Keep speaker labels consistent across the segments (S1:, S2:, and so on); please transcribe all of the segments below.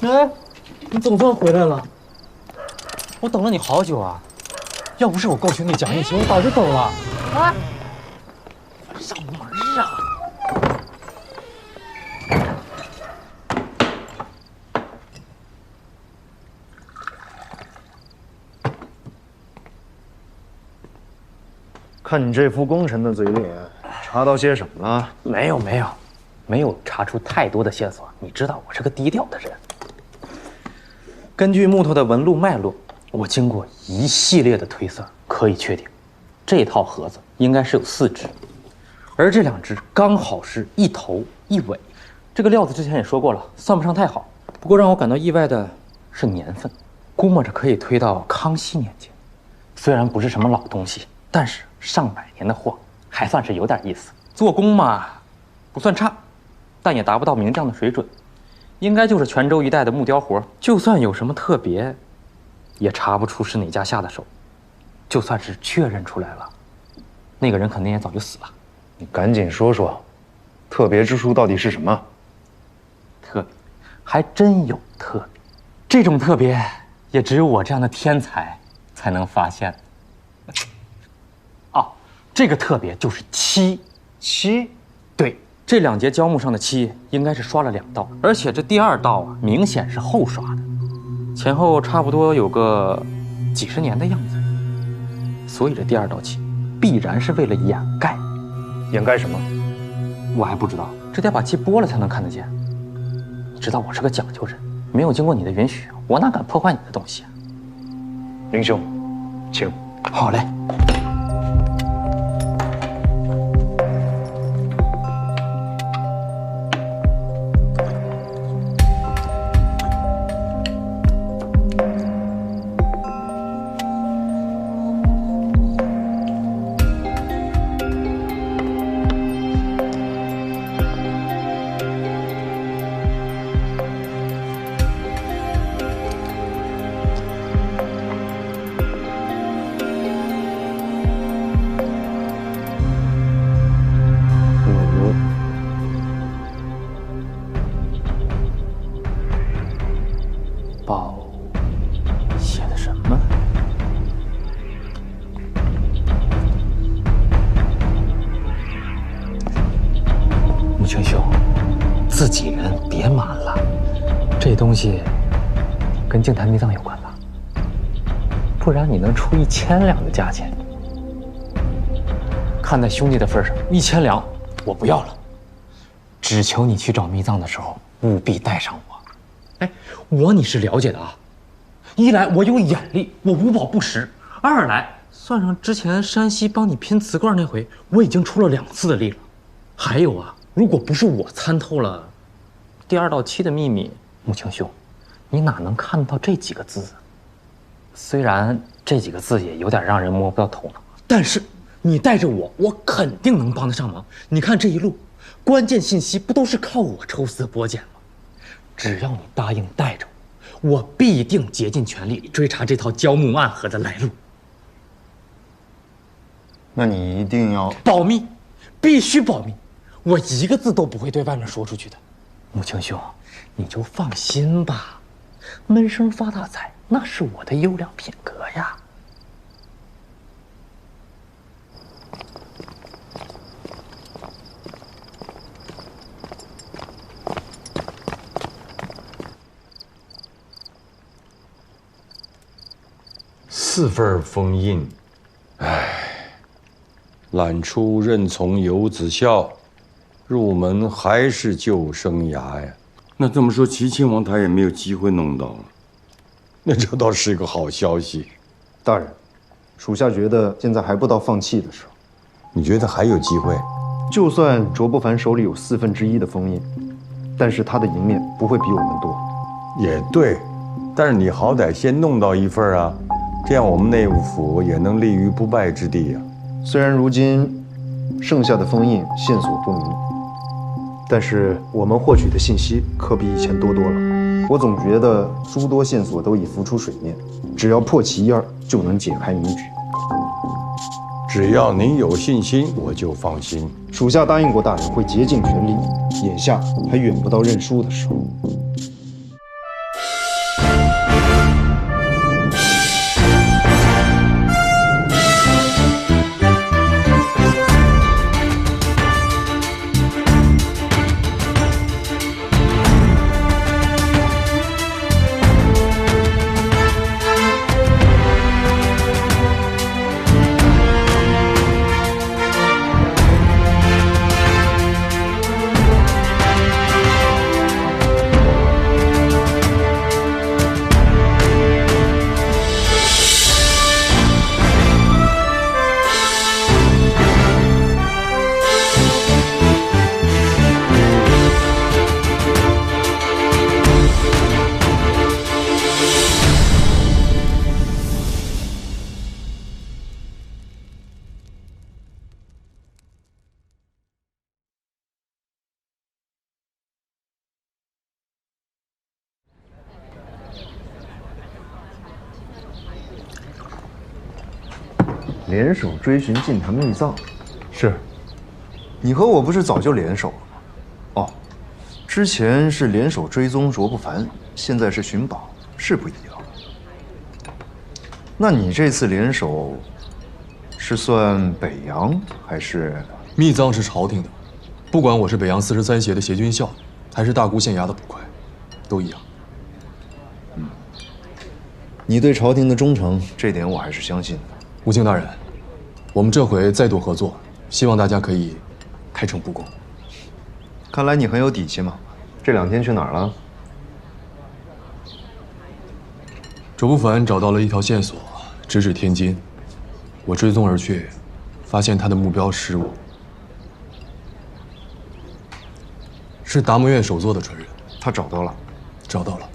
S1: 哎，你总算回来了，我等了你好久啊！要不是我够兄弟讲义气，我早就走了。啊！上门啊！
S2: 看你这副功臣的嘴脸，查到些什么了？
S1: 没有查出太多的线索。你知道我是个低调的人。根据木头的纹路脉络，我经过一系列的推算，可以确定，这套盒子应该是有4只，而这2只刚好是一头一尾。这个料子之前也说过了，算不上太好。不过让我感到意外的是年份，估摸着可以推到康熙年间。虽然不是什么老东西，但是上百年的货，还算是有点意思。做工嘛，不算差，但也达不到名匠的水准。应该就是泉州一带的木雕活，就算有什么特别，也查不出是哪家下的手。就算是确认出来了，那个人肯定也早就死了。
S2: 你赶紧说说，特别之处到底是什么？
S1: 特别，还真有特别。这种特别，也只有我这样的天才才能发现。哦，这个特别就是漆。
S2: 漆？
S1: 对。这2节胶木上的漆应该是刷了2道，而且这第2道啊，明显是后刷的，前后差不多有个几十年的样子。所以这第2道漆必然是为了掩盖。
S2: 掩盖什么？
S1: 我还不知道，这得把漆剥了才能看得见。你知道我是个讲究人，没有经过你的允许，我哪敢破坏你的东西啊？
S2: 林兄，请。
S1: 好嘞。宝写的什么？穆青兄，自己人别瞒了，这东西跟净坛迷藏有关吧？不然你能出1000两的价钱？看在兄弟的份上，1000两我不要了，只求你去找迷藏的时候务必带上我。哎，我你是了解的啊。一来我有眼力，我无宝不识；二来算上之前山西帮你拼瓷罐那回，我已经出了2次的力了。还有啊，如果不是我参透了第2道漆的秘密，穆青兄，你哪能看到这几个字啊？虽然这几个字也有点让人摸不到头脑，但是你带着我，我肯定能帮得上忙。你看这一路，关键信息不都是靠我抽丝剥茧吗？只要你答应带着我，我必定竭尽全力追查这套胶木暗盒的来路。
S2: 那你一定要
S1: 保密，必须保密，我一个字都不会对外面说出去的。穆青兄，你就放心吧，闷声发大财那是我的优良品格呀。
S3: 4份封印，揽出任从游子孝，入门还是旧生涯呀。那这么说，齐亲王他也没有机会弄到了，那这倒是个好消息。
S2: 大人，属下觉得现在还不到放弃的时候。
S3: 你觉得还有机会？
S2: 就算卓不凡手里有1/4的封印，但是他的赢面不会比我们多。
S3: 也对，但是你好歹先弄到1份啊。这样我们内务府也能立于不败之地呀。
S2: 虽然如今剩下的封印线索不明，但是我们获取的信息可比以前多多了。我总觉得诸多线索都已浮出水面，只要破其一二就能解开谜局。
S3: 只要你有信心，我就放心。
S2: 属下答应过大人会竭尽全力，眼下还远不到认输的时候。联手追寻禁坛秘藏。
S4: 是，
S2: 你和我不是早就联手了吗？哦，之前是联手追踪卓不凡，现在是寻宝，是不一样。那你这次联手，是算北洋还是？
S4: 秘藏是朝廷的，不管我是北洋43协的协军校，还是大沽县衙的捕快，都一样。
S2: 你对朝廷的忠诚，这点我还是相信的。
S4: 吴清大人，我们这回再度合作，希望大家可以开诚布公。
S2: 看来你很有底气嘛。这2天去哪儿了？
S4: 卓不凡找到了一条线索，直指天津。我追踪而去，发现他的目标失误，是达摩院首座的传人。
S2: 他找到了，
S4: 找到了，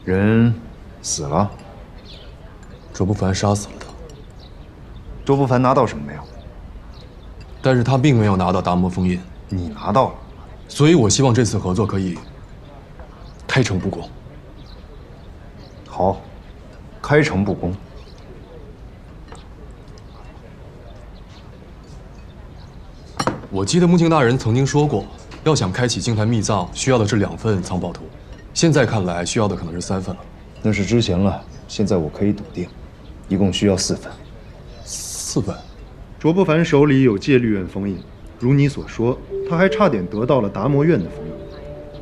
S2: 人死了。
S4: 卓不凡杀死了他，
S2: 卓不凡拿到什么没有？
S4: 但是他并没有拿到达摩封印。
S2: 你拿到了，
S4: 所以我希望这次合作可以开诚布公。
S2: 好，开诚布公。
S4: 我记得穆庆大人曾经说过，要想开启净坛秘藏，需要的是2份藏宝图。现在看来，需要的可能是3份了。
S2: 那是之前了，现在我可以笃定，一共需要4份。
S4: 4份。
S5: 卓不凡手里有戒律院封印，如你所说，他还差点得到了达摩院的封印，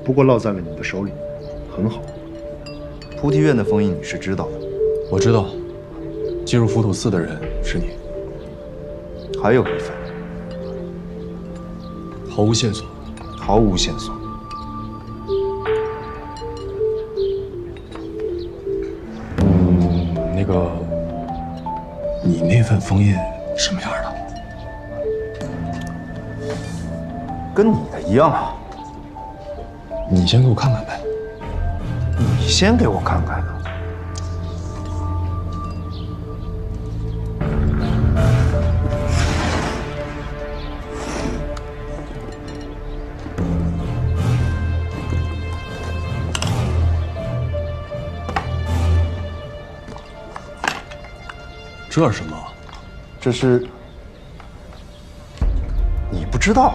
S5: 不过落在了你的手里，很好。
S2: 菩提院的封印你是知道的，
S4: 我知道，进入浮屠寺的人是你。
S2: 还有1份，
S4: 毫无线索。
S2: 毫无线索。
S4: 那个，你那份封印什么样的？
S2: 跟你的一样啊。
S4: 你先给我看看呗。
S2: 你先给我看看啊。
S4: 这是什么？
S2: 这是你不知道？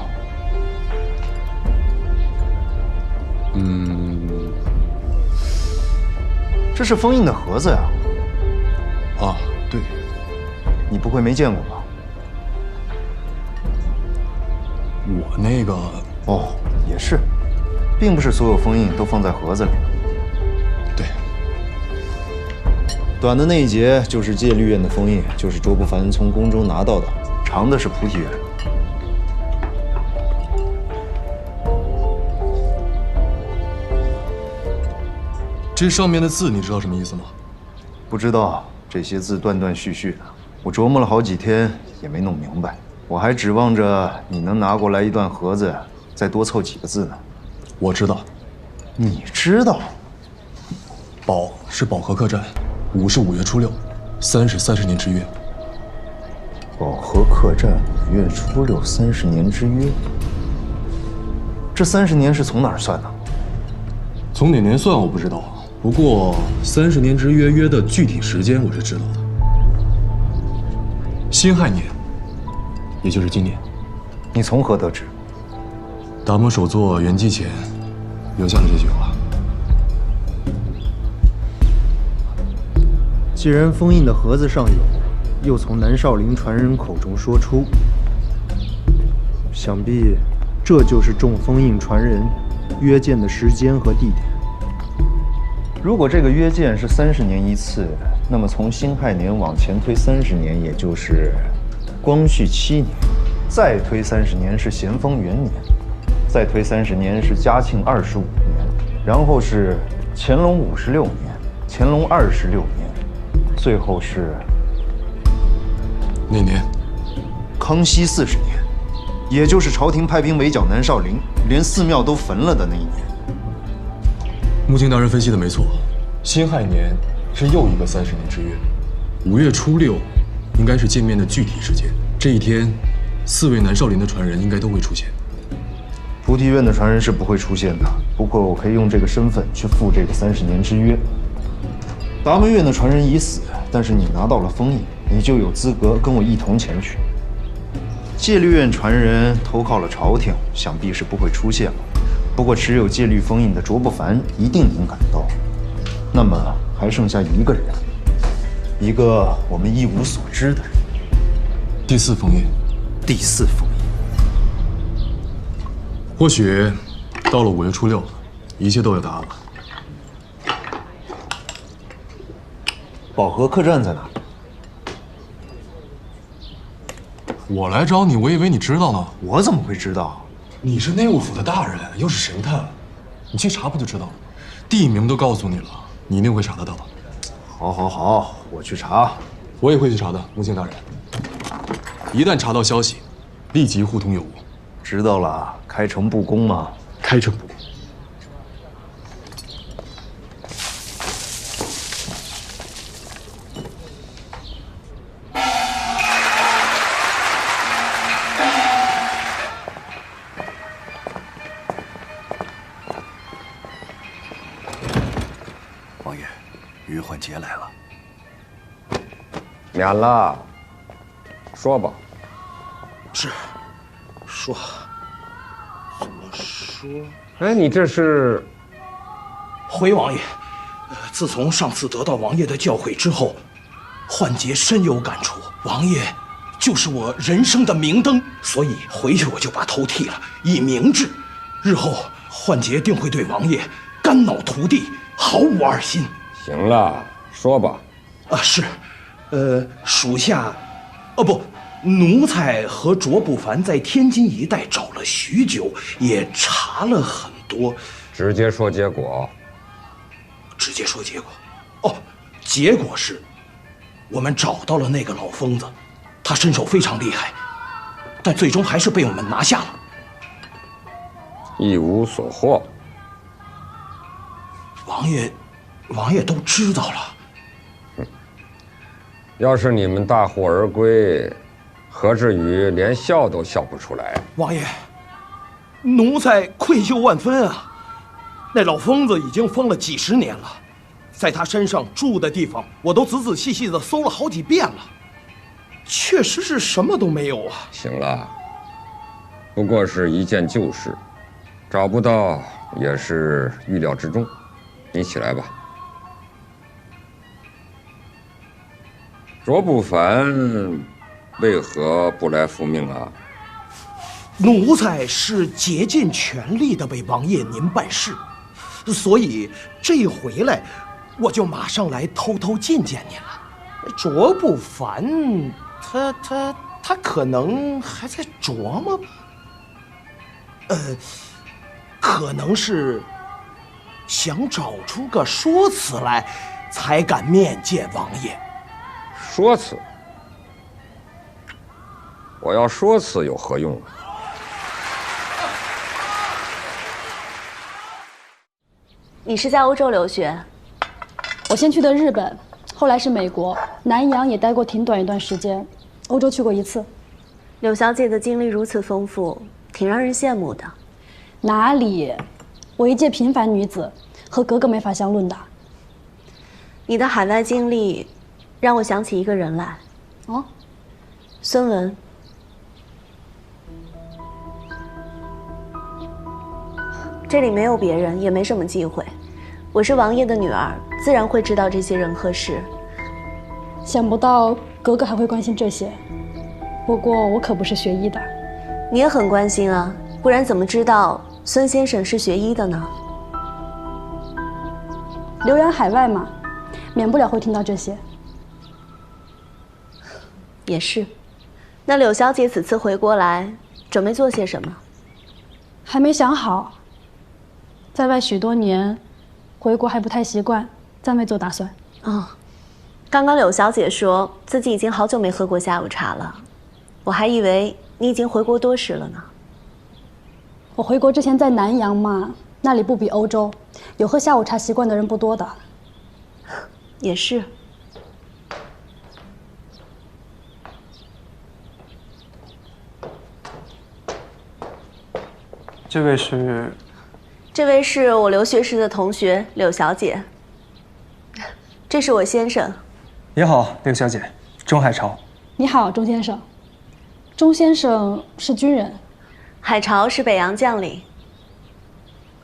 S2: 这是封印的盒子呀。
S4: 啊，对，
S2: 你不会没见过吧？
S4: 我那个……
S2: 哦，也是，并不是所有封印都放在盒子里。
S4: 对，
S2: 短的那一节就是戒律院的封印，就是卓不凡从宫中拿到的；长的是菩提院。
S4: 这上面的字你知道什么意思吗？
S2: 不知道，这些字断断续续的，我琢磨了好几天也没弄明白。我还指望着你能拿过来一段盒子，再多凑几个字呢。
S4: 我知道，
S2: 你知道？
S4: 保是保和客栈，5是5月初6，3是30年之约。
S2: 保和客栈5月初630年之约，这30年是从哪儿算的？
S4: 从哪年算我不知道，不过30年之约约的具体时间我是知道的。辛亥年，也就是今年。
S2: 你从何得知？
S4: 达摩首座圆寂前留下了这句话。
S5: 既然封印的盒子上有，又从南少林传人口中说出，想必这就是众封印传人约见的时间和地点。
S2: 如果这个约见是30年一次，那么从辛亥年往前推30年，也就是光绪7年；再推30年是咸丰元年；再推30年是嘉庆25年；然后是乾隆56年、乾隆26年，最后是
S4: 那年，
S2: 康熙40年，也就是朝廷派兵围剿南少林，连寺庙都焚了的那一年。
S4: 穆青大人分析的没错，辛亥年是又一个30年之约，5月初6应该是见面的具体时间。这一天，4位南少林的传人应该都会出现。
S2: 菩提院的传人是不会出现的，不过我可以用这个身份去赴这个30年之约。达摩院的传人已死，但是你拿到了封印，你就有资格跟我一同前去。戒律院传人投靠了朝廷，想必是不会出现了。不过持有戒律封印的卓不凡一定能赶到。那么还剩下一个人，一个我们一无所知的人。
S4: 第4封印，
S2: 第4封印。
S4: 或许到了5月初6，一切都有答案了。
S2: 保和客栈在哪里？
S4: 我来找你，我以为你知道呢。
S2: 我怎么会知道？
S4: 你是内务府的大人，又是神探，你去查不就知道了？地名都告诉你了，你一定会查得到。
S2: 好，好，好，我去查。
S4: 我也会去查的，穆青大人。一旦查到消息，立即互通有无。
S2: 知道了，开诚布公嘛。
S4: 开诚布公。
S6: 王爷，于焕杰来了。
S7: 免了，说吧。
S8: 是，说，怎么说？
S7: 哎，你这是？
S8: 回王爷，自从上次得到王爷的教诲之后，焕杰深有感触。王爷就是我人生的明灯，所以回去我就把头剃了，以明志。日后焕杰定会对王爷肝脑涂地，毫无二心。
S7: 行了，说吧。
S8: 是，属下，不，奴才和卓不凡在天津一带找了许久，也查了很多。
S7: 直接说结果。
S8: 直接说结果。哦，结果是，我们找到了那个老疯子，他身手非常厉害，但最终还是被我们拿下了。
S7: 一无所获。
S8: 王爷都知道了。
S7: 要是你们大获而归，何至于连笑都笑不出来？
S8: 王爷，奴才愧疚万分啊！那老疯子已经疯了几十年了，在他身上住的地方，我都仔仔细细的搜了好几遍了，确实是什么都没有啊。
S7: 行了，不过是一件旧事，找不到也是预料之中。你起来吧。卓不凡为何不来复命啊？
S8: 奴才是竭尽全力的为王爷您办事，所以这一回来，我就马上来偷偷见见您了。卓不凡，他可能还在琢磨吧？可能是想找出个说辞来，才敢面见王爷。
S7: 说辞？我要说辞有何用啊？
S9: 你是在欧洲留学？
S10: 我先去的日本，后来是美国，南洋也待过挺短一段时间，欧洲去过1次。
S9: 柳小姐的经历如此丰富，挺让人羡慕的。
S10: 哪里？我一介平凡女子，和格格没法相论的。
S9: 你的海外经历，让我想起一个人来。
S10: 哦，
S9: 孙文。这里没有别人，也没什么忌讳。我是王爷的女儿，自然会知道这些人和事。
S10: 想不到格格还会关心这些。不过我可不是学医的。
S9: 你也很关心啊，不然怎么知道孙先生是学医的呢？
S10: 留洋海外嘛，免不了会听到这些。
S9: 也是。那柳小姐此次回国来，准备做些什么？
S10: 还没想好。在外许多年，回国还不太习惯，暂未做打算。
S9: 哦，刚刚柳小姐说自己已经好久没喝过下午茶了，我还以为你已经回国多时了呢。
S10: 我回国之前在南洋嘛，那里不比欧洲，有喝下午茶习惯的人不多的。
S9: 也是。
S11: 这位是？
S9: 这位是我留学时的同学柳小姐。这是我先生。
S11: 你好，柳小姐，钟海潮。
S10: 你好，钟先生。钟先生是军人，
S9: 海潮是北洋将领。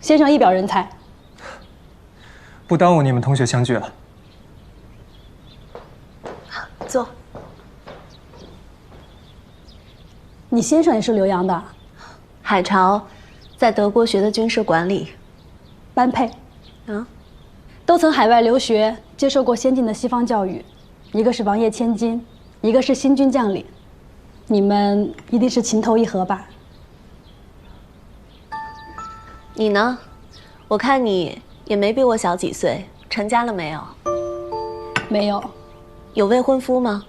S10: 先生一表人才。
S11: 不耽误你们同学相聚了。
S9: 坐。
S10: 你先生也是留洋的？
S9: 海潮在德国学的军事管理。
S10: 般配。都曾海外留学，接受过先进的西方教育，一个是王爷千金，一个是新军将领，你们一定是情投意合吧？
S9: 你呢？我看你也没比我小几岁，成家了没有？
S10: 没有。
S9: 有未婚夫吗？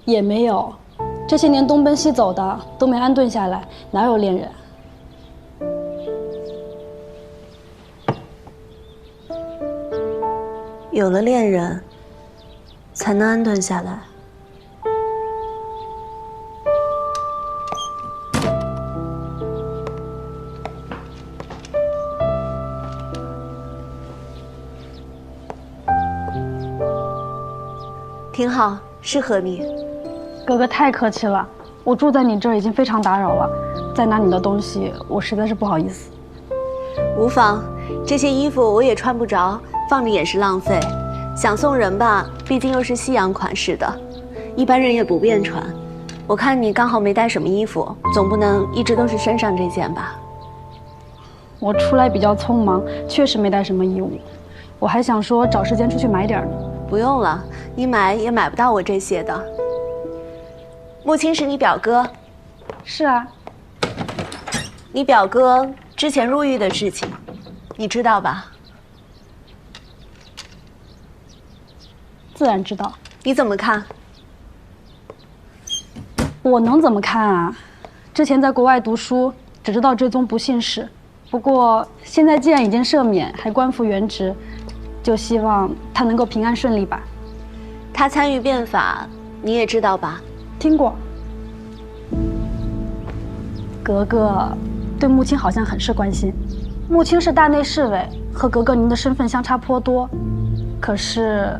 S10: 也没有。这些年东奔西走的，都没安顿下来，哪有恋人？
S9: 有了恋人，才能安顿下来。挺好，适合你。
S10: 哥哥太客气了，我住在你这儿已经非常打扰了，再拿你的东西，我实在是不好意思。
S9: 无妨，这些衣服我也穿不着，放着也是浪费。想送人吧，毕竟又是西洋款式的，一般人也不便穿。我看你刚好没带什么衣服，总不能一直都是身上这件吧？
S10: 我出来比较匆忙，确实没带什么衣物。我还想说找时间出去买点呢。
S9: 不用了，你买也买不到我这些的。穆青是你表哥？
S10: 是啊。
S9: 你表哥之前入狱的事情，你知道吧？
S10: 自然知道。
S9: 你怎么看？
S10: 我能怎么看啊？之前在国外读书，只知道追踪不幸事。不过现在既然已经赦免，还官复原职，就希望他能够平安顺利吧。
S9: 他参与变法，你也知道吧？
S10: 听过。格格对穆青好像很是关心。穆青是大内侍卫，和格格您的身份相差颇多。可是，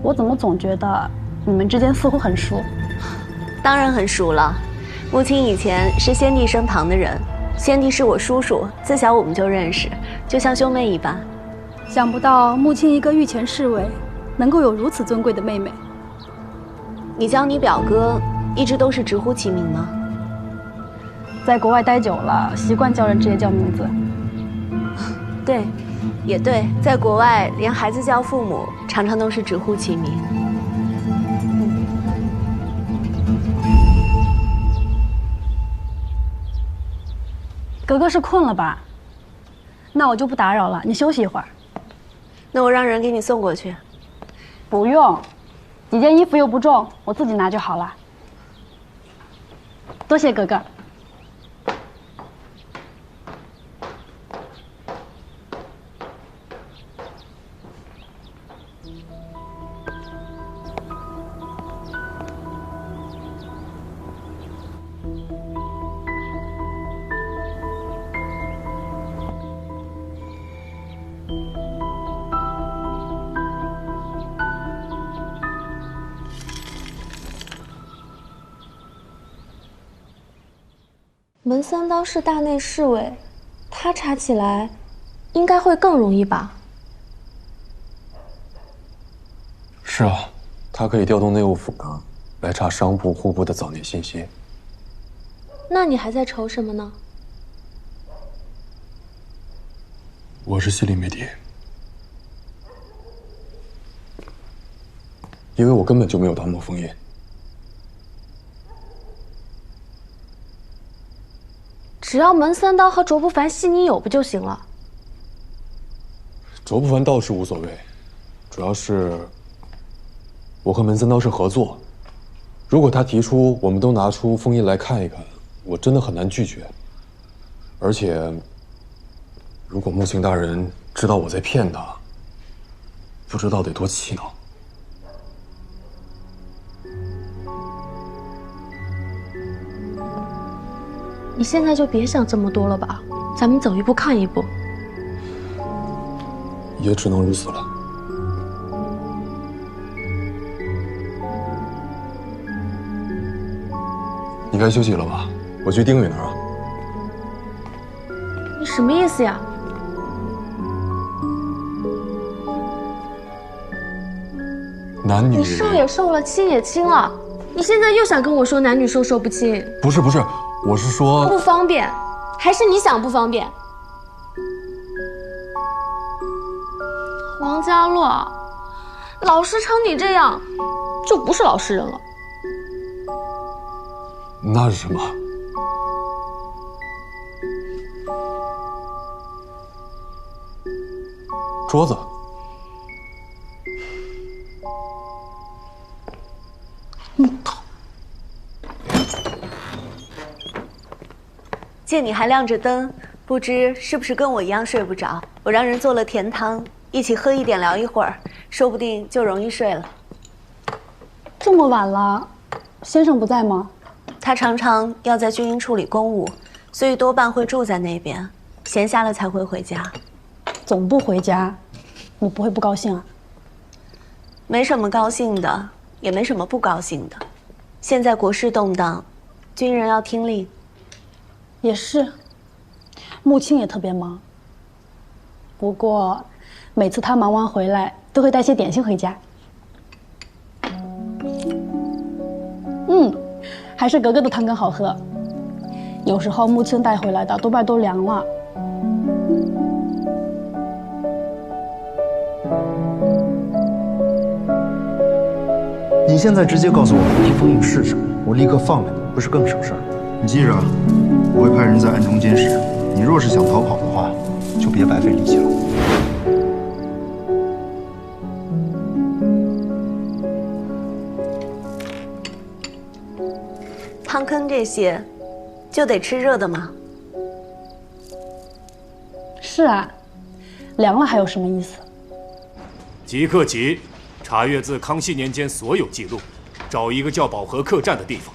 S10: 我怎么总觉得你们之间似乎很熟？
S9: 当然很熟了。穆青以前是先帝身旁的人，先帝是我叔叔，自小我们就认识，就像兄妹一般。
S10: 想不到穆青一个御前侍卫，能够有如此尊贵的妹妹。
S9: 你叫你表哥一直都是直呼其名吗？
S10: 在国外待久了，习惯叫人直接叫名字。
S9: 对，也对，在国外连孩子叫父母常常都是直呼其名。
S10: 格格是困了吧？那我就不打扰了，你休息一会儿。
S9: 那我让人给你送过去。
S10: 不用，几件衣服又不重，我自己拿就好了。多谢格格。
S12: 门三刀是大内侍卫，他查起来应该会更容易吧？
S4: 是啊，他可以调动内务府呢，来查商部、户部的早年信息。
S12: 那你还在愁什么呢？
S4: 我是心里没底，因为我根本就没有达摩封印。
S12: 只要门三刀和卓不凡信你有不就行了？
S4: 卓不凡倒是无所谓，主要是我和门三刀是合作，如果他提出我们都拿出封印来看一看，我真的很难拒绝。而且，如果穆青大人知道我在骗他，不知道得多气恼。
S12: 你现在就别想这么多了吧，咱们走一步看一步。
S4: 也只能如此了。你该休息了吧？我去丁伟那儿啊。
S12: 你什么意思呀？
S4: 男女，
S12: 你受也受了，亲也亲了，你现在又想跟我说男女授受不亲？
S4: 不是，我是说
S12: 不方便，还是你想不方便？王家洛，老师成你这样，就不是老实人了。
S4: 那是什么？桌子。
S9: 木头。见你还亮着灯，不知是不是跟我一样睡不着？我让人做了甜汤，一起喝一点，聊一会儿，说不定就容易睡了。
S10: 这么晚了，先生不在吗？
S9: 他常常要在军营处理公务，所以多半会住在那边，闲下了才会回家。
S10: 总不回家，你不会不高兴啊？
S9: 没什么高兴的，也没什么不高兴的。现在国事动荡，军人要听令。
S10: 也是，穆青也特别忙。不过，每次他忙完回来，都会带些点心回家。还是格格的汤羹好喝。有时候穆青带回来的多半都凉了。
S2: 你现在直接告诉我无敌封印是什么，我立刻放了你，不是更省事儿？你记着，我会派人在暗中监视。你若是想逃跑的话，就别白费力气了。
S9: 汤羹这些，就得吃热的吗？
S10: 是啊，凉了还有什么意思？
S13: 即刻起，查阅自康熙年间所有记录，找一个叫保和客栈的地方。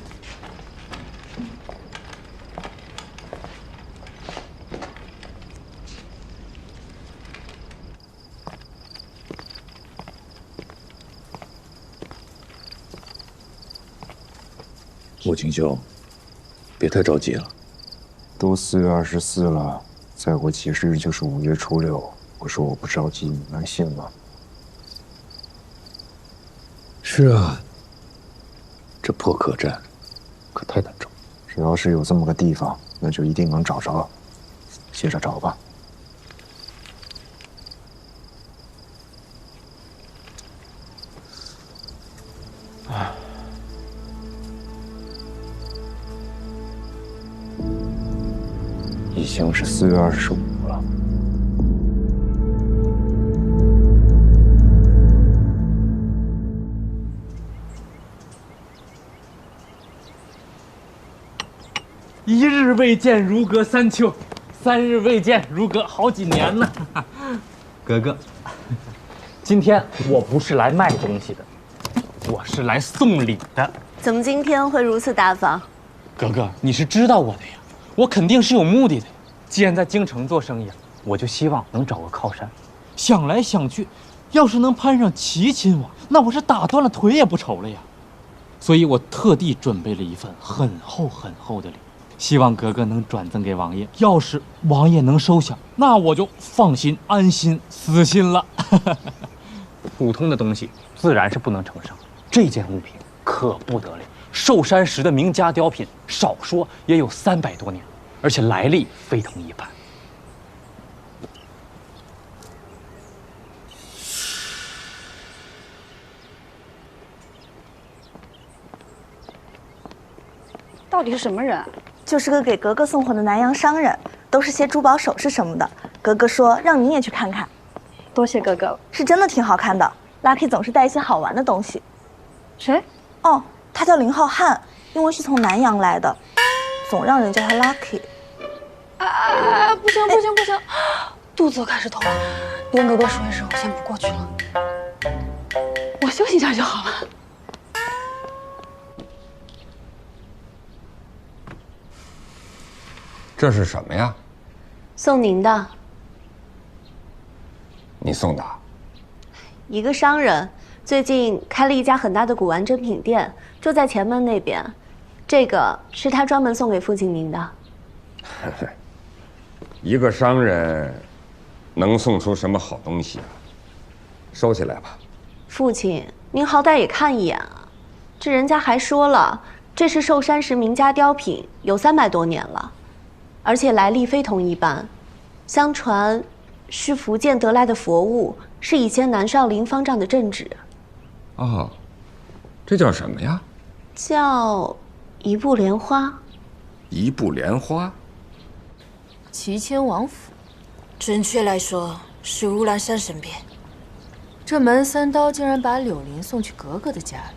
S6: 穆青兄，别太着急了。
S2: 都4月24了，再过几日就是5月初6。我说我不着急，你能信吗？
S6: 是啊，这破客栈可太难找。
S2: 只要是有这么个地方，那就一定能找着。接着找吧。已经是4月25了。
S14: 一日未见如隔三秋，3日未见如隔好几年呢。格格，今天我不是来卖东西的，我是来送礼的。
S9: 怎么今天会如此大方？
S14: 格格，你是知道我的呀，我肯定是有目的的。既然在京城做生意，我就希望能找个靠山。想来想去，要是能攀上齐亲王，那我是打断了腿也不愁了呀。所以我特地准备了一份很厚很厚的礼，希望格格能转赠给王爷。要是王爷能收下，那我就放心安心死心了。普通的东西自然是不能呈上，这件物品可不得了，寿山石的名家雕品，少说也有300多年，而且来历非同一般。
S10: 到底是什么人？
S15: 就是个给格格送货的南洋商人，都是些珠宝首饰什么的。格格说让您也去看看。
S10: 多谢格格，
S15: 是真的挺好看的。Lucky 总是带一些好玩的东西。
S10: 谁？
S15: 哦，他叫林浩瀚，因为是从南洋来的，总让人叫他 Lucky。
S10: 不行不行不行，肚子开始痛了。你跟格格说一声，我先不过去了。我休息一下就好了。
S7: 这是什么呀？
S9: 送您的。
S7: 你送的？
S9: 一个商人最近开了一家很大的古玩珍品店，就在前门那边。这个是他专门送给父亲您的。
S7: 一个商人能送出什么好东西啊？收起来吧。
S9: 父亲，您好歹也看一眼啊！这人家还说了，这是寿山石名家雕品，有300多年了，而且来历非同一般。相传是福建得来的佛物，是以前南少林方丈的镇纸。
S7: 哦，这叫什么呀？
S9: 叫一步莲花。
S7: 一步莲花。
S16: 齐迁王府，准确来说是乌兰山身边。这门三刀竟然把柳林送去格格的家里。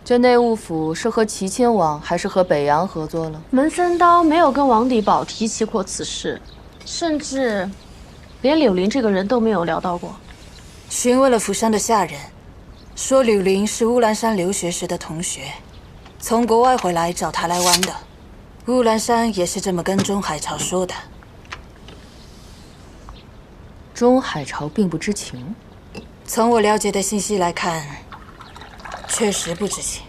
S16: 这内务府是和齐迁王还是和北洋合作了？
S10: 门三刀没有跟王迪宝提起过此事，甚至连柳林这个人都没有聊到过。
S16: 询问了府上的下人，说柳林是乌兰山留学时的同学，从国外回来找他来玩的。乌兰山也是这么跟钟海潮说的。钟海潮并不知情。从我了解的信息来看，确实不知情。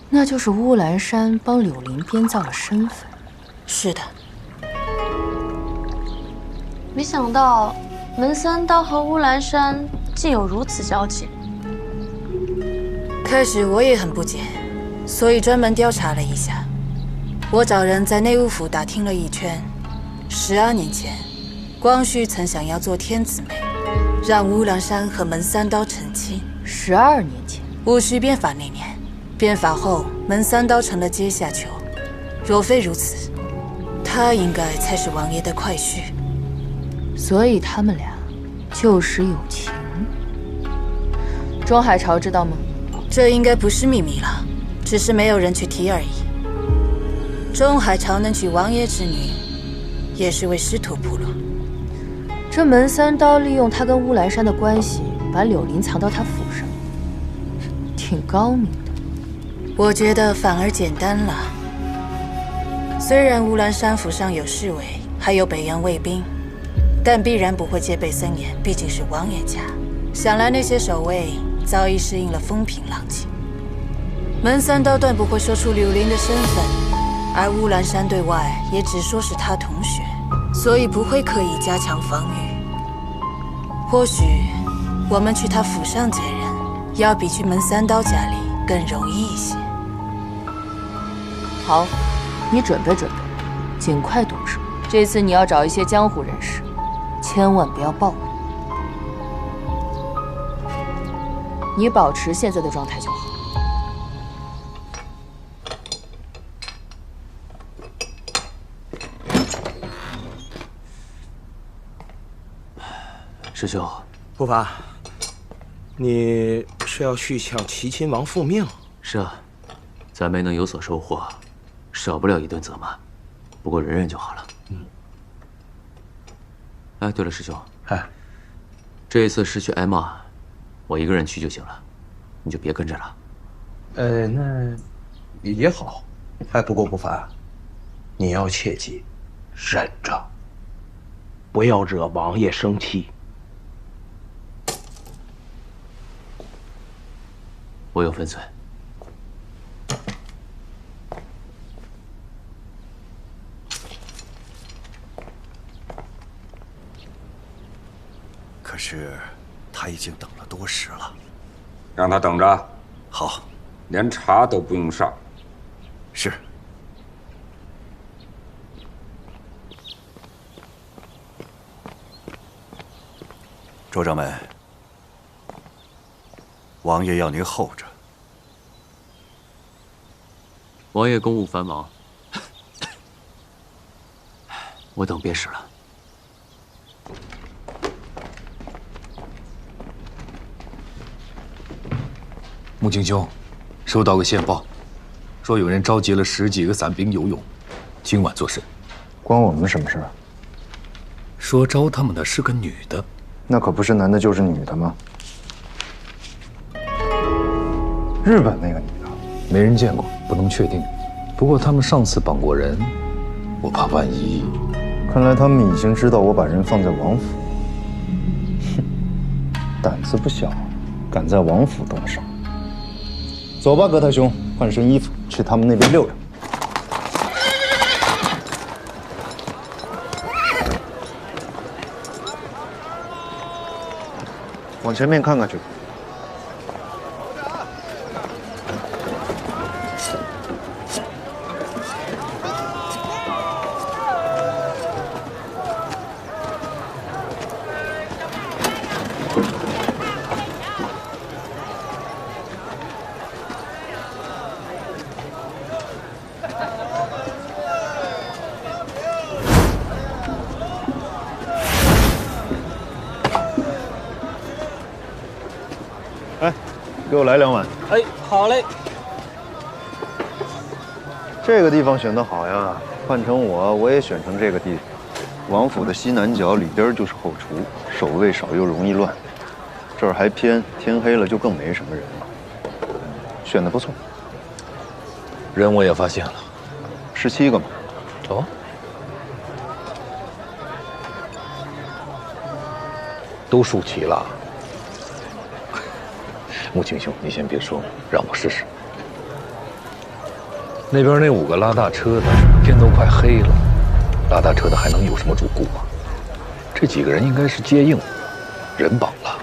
S16: 那就是乌兰山帮柳林编造了身份。是的。
S10: 没想到门三刀和乌兰山竟有如此交情。
S16: 开始我也很不解，所以专门调查了一下。我找人在内务府打听了一圈，12年前，光绪曾想要做天子媒，让乌兰山和门三刀成亲。12年前，戊戌变法那年，变法后门三刀成了阶下囚。若非如此，他应该才是王爷的快婿。所以他们俩旧时有情。钟海潮知道吗？这应该不是秘密了，只是没有人去提而已。钟海潮能娶王爷之女，也是为师徒铺路。这门三刀利用他跟乌兰山的关系，把柳林藏到他府上，挺高明的。我觉得反而简单了。虽然乌兰山府上有侍卫，还有北洋卫兵，但必然不会戒备森严，毕竟是王爷家。想来那些守卫早已适应了风平浪静。门三刀断不会说出柳林的身份，而乌兰山对外也只说是他同学，所以不会刻意加强防御。或许我们去他府上接人，要比去门三刀家里更容易一些。好，你准备准备，尽快动手。这次你要找一些江湖人士，千万不要暴露。你保持现在的状态就好。
S14: 师兄，
S8: 不发，你是要去向齐亲王复命？
S14: 是啊，咱没能有所收获，少不了一顿责骂，不过忍忍就好了。哎，对了，师兄，这一次是去挨骂，我一个人去就行了，你就别跟着了。
S8: 那也好。不过不发，你要切记，忍着，不要惹王爷生气。
S14: 我有分寸。
S17: 可是他已经等了多时了。
S7: 让他等着。
S17: 好，
S7: 连茶都不用上。
S17: 是。周掌门，王爷要您候着。
S14: 王爷公务繁忙，我等便是了。
S4: 穆青兄，收到个线报，说有人召集了10几个散兵游勇，今晚作审。
S2: 关我们什么事啊？
S6: 说招他们的是个女的，
S2: 那可不是男的就是女的吗？日本那个女的，
S4: 没人见过，不能确定。不过他们上次绑过人，我怕万一……
S2: 看来他们已经知道我把人放在王府。哼，胆子不小，敢在王府动手。走吧，葛太兄。换身衣服去他们那边溜溜。往前面看看去。给我来2碗。
S14: 哎，好嘞。
S2: 这个地方选得好呀，换成我也选成这个地方。王府的西南角里边就是后厨，守卫少又容易乱。这儿还偏，天黑了就更没什么人了。选得不错。
S6: 人我也发现了
S2: ，17个嘛。
S6: 哦。都竖齐了。穆青兄，你先别说，让我试试。那边那5个拉大车的，天都快黑了，拉大车的还能有什么主顾啊？这几个人应该是接应，人绑了，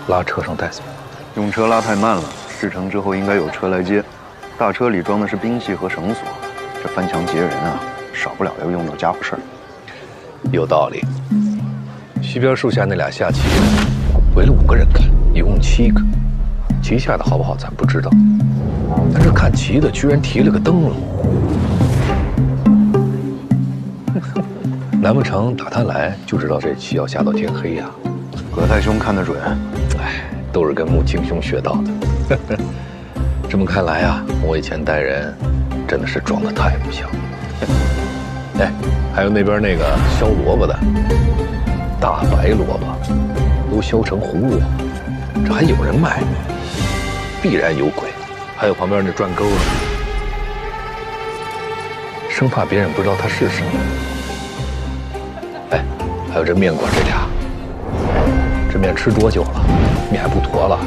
S6: 拉车上带走。
S2: 用车拉太慢了，事成之后应该有车来接。大车里装的是兵器和绳索，这翻墙劫人啊，少不了要用到家伙事儿。
S6: 有道理。西边树下那俩下棋的，围了5个人看，一共7个。棋下的好不好咱不知道，但是看棋的居然提了个灯笼。难不成打他来就知道这棋要下到天黑呀？
S2: 葛太兄看得准。
S6: 哎，都是跟穆青兄学到的。这么看来啊，我以前带人真的是装得太不像。哎，还有那边那个削萝卜的，大白萝卜都削成胡萝卜，这还有人卖，必然有鬼。还有旁边那转钩的，生怕别人不知道他是谁。哎，还有这面馆这俩，这面吃多久了？面还不坨了？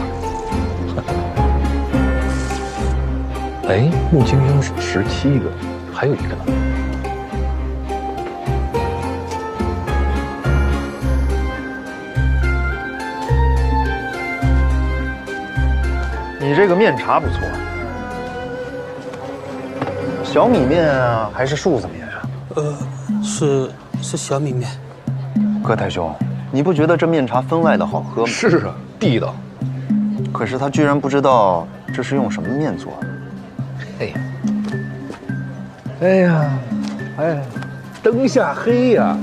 S6: 哎，穆青兄是17个，还有一个呢。
S2: 你这个面茶不错，小米面啊，还是树子面啊？
S8: 是小米面。
S2: 葛太兄，你不觉得这面茶分外的好喝吗？
S6: 是啊，地道。
S2: 可是他居然不知道这是用什么面做的。
S6: 哎呀，灯下黑呀，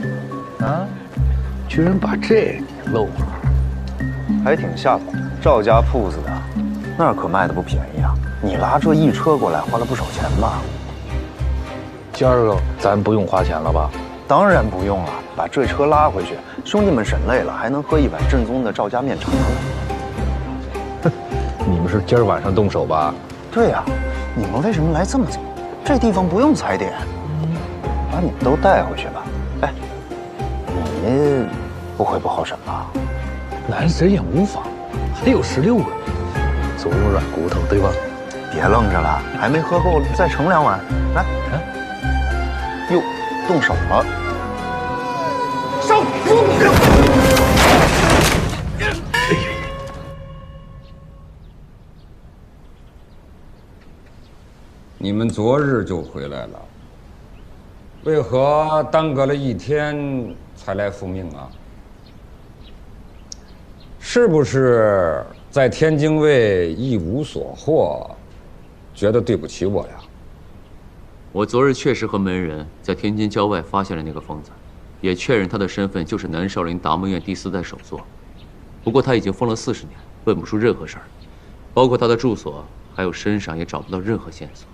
S6: 居然把这给漏了，
S2: 还挺下头。赵家铺子的，那儿可卖的不便宜啊！你拉这一车过来，花了不少钱吧？
S6: 今儿个咱不用花钱了吧？
S2: 当然不用了，把这车拉回去，兄弟们省累了，还能喝一碗正宗的赵家面茶呢。
S6: 你们是今儿晚上动手吧？
S2: 对呀，你们为什么来这么早？这地方不用踩点，把你们都带回去吧。哎，你不会不好审吧？
S6: 男神也无妨，还有16个，总有软骨头，对吧？
S2: 别愣着了，还没喝够，再盛2碗。来，哟，动手了！
S8: 上桌！
S7: 你们昨日就回来了，为何耽搁了1天才来复命啊？是不是在天津卫一无所获，觉得对不起我呀？
S18: 我昨日确实和门人在天津郊外发现了那个疯子，也确认他的身份就是南少林达摩院第4代首座。不过他已经疯了40年，问不出任何事儿，包括他的住所，还有身上也找不到任何线索。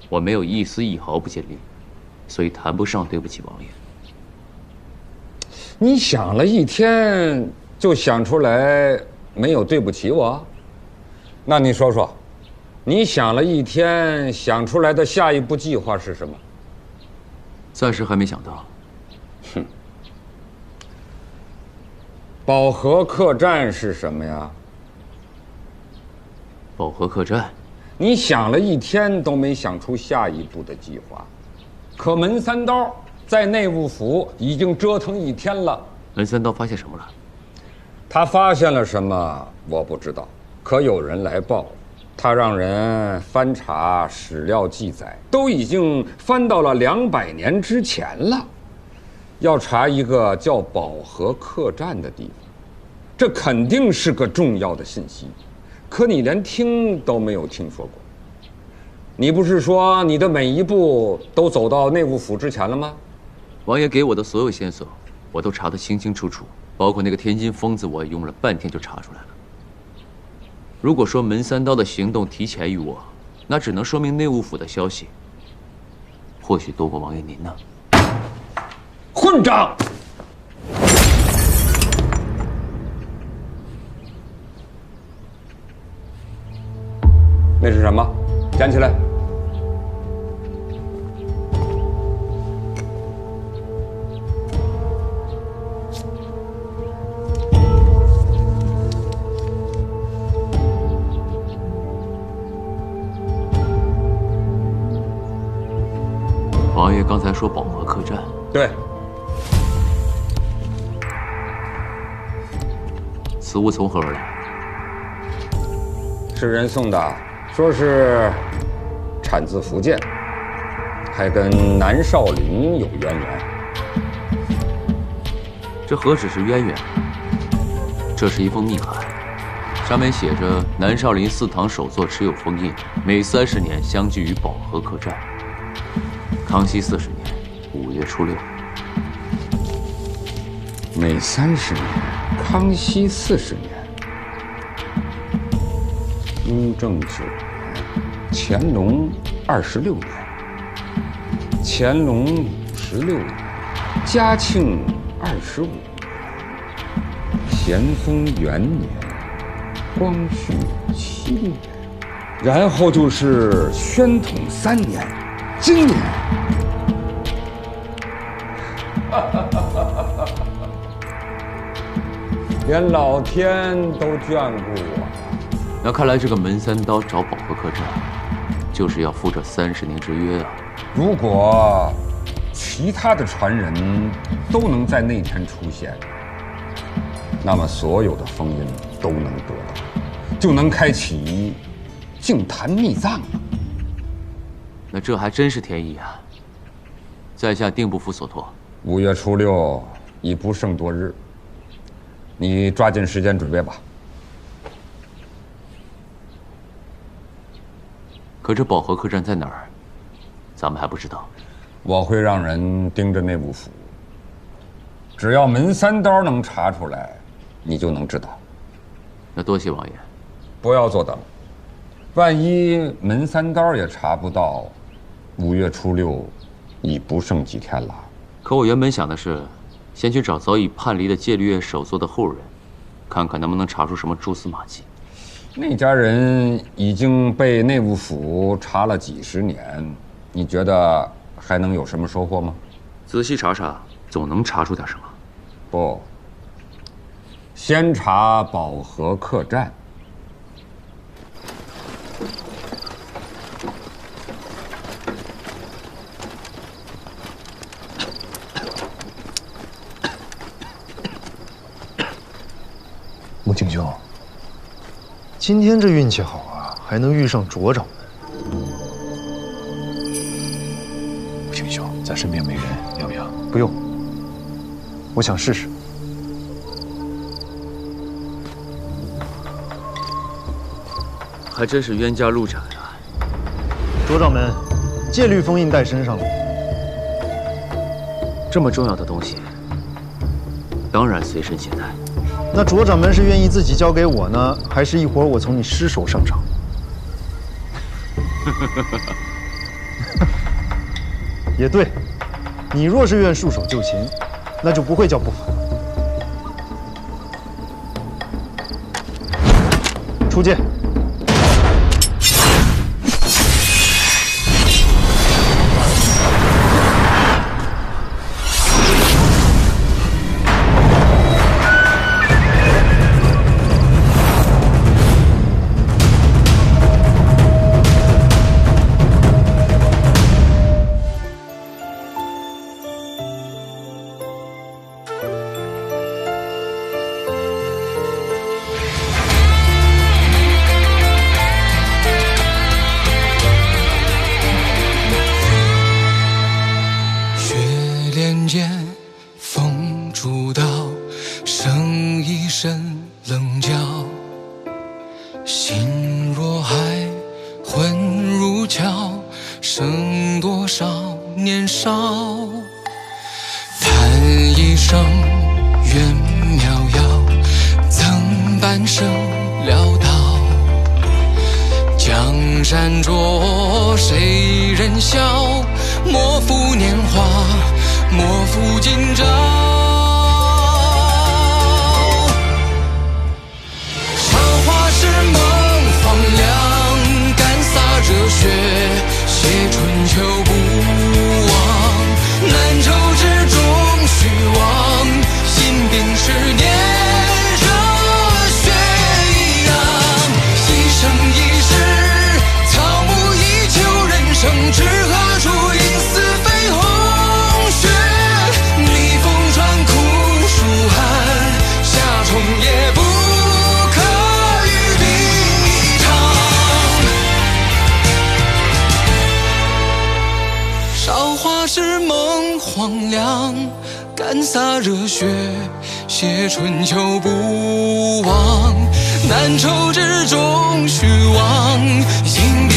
S18: 我没有一丝一毫不尽力，所以谈不上对不起王爷。
S7: 你想了1天就想出来没有对不起我？那你说说，你想了1天想出来的下一步计划是什么？
S18: 暂时还没想到。
S7: 哼，保和客栈是什么呀？
S18: 保和客栈，
S7: 你想了一天都没想出下一步的计划。可门三刀在内务府已经折腾一天了。
S18: 门三刀发现什么了？
S7: 他发现了什么我不知道，可有人来报，他让人翻查史料记载，都已经翻到了200年之前了。要查一个叫保和客栈的地方，这肯定是个重要的信息。可你连听都没有听说过。你不是说你的每一步都走到内务府之前了吗？
S18: 王爷给我的所有线索，我都查得清清楚楚，包括那个天津疯子，我也用了半天就查出来了。如果说门三刀的行动提前于我，那只能说明内务府的消息或许多过王爷您呢。
S7: 混账！那是什么？捡起来！
S18: 王爷刚才说保和客栈，
S7: 对。
S18: 此物从何而来？
S7: 是人送的，说是产自福建，还跟南少林有渊源。
S18: 这何止是渊源，这是一封密函，上面写着南少林4堂首座持有封印，每30年相聚于保和客栈。康熙40年5月初6。
S7: 每30年，康熙40年，雍正9年，乾隆26年，乾隆16年，嘉庆25年，咸丰元年，光绪7年，然后就是宣统3年，今年。连老天都眷顾我。
S18: 那看来这个门三刀找保和客栈，就是要赴这30年之约啊。
S7: 如果其他的传人都能在那天出现，那么所有的封印都能得到，就能开启净坛秘藏了。
S18: 那这还真是天意啊！在下定不负所托。
S7: 5月初6已不剩多日，你抓紧时间准备吧。
S18: 可这保和客栈在哪儿，咱们还不知道。
S7: 我会让人盯着内务府，只要门三刀能查出来，你就能知道。
S18: 那多谢王爷。
S7: 不要坐等，万一门三刀也查不到，5月初6已不剩几天了。
S18: 可我原本想的是，先去找早已叛离的戒律院首座的后人，看看能不能查出什么蛛丝马迹。
S7: 那家人已经被内务府查了几十年，你觉得还能有什么收获吗？
S18: 仔细查查，总能查出点什么。
S7: 不，先查保和客栈。
S2: 穆青兄，今天这运气好啊，还能遇上卓掌门。
S4: 穆青兄，咱身边没人，要不要？
S2: 不用，我想试试。
S18: 还真是冤家路窄啊！
S2: 卓掌门，戒律封印带身上了。
S18: 这么重要的东西，当然随身携带。
S2: 那卓掌门是愿意自己交给我呢，还是一会儿我从你失手上场？也对，你若是愿束手就擒，那就不会叫不法。出剑。
S18: 这
S19: 剩多少年少？叹一声缘渺遥，曾半生潦倒。江山着谁人笑？莫负年华，莫负今朝。韶华是梦荒凉，干洒热血，写春秋不忘。难酬之中虚妄，心病10年，热血一样。一生一世，草木依旧，人生至何处？因似飞红雪，逆风穿苦暑寒，夏虫也不可与冰一场。韶华是梦荒凉，干洒热血，写春秋不忘。难酬之中虚妄，心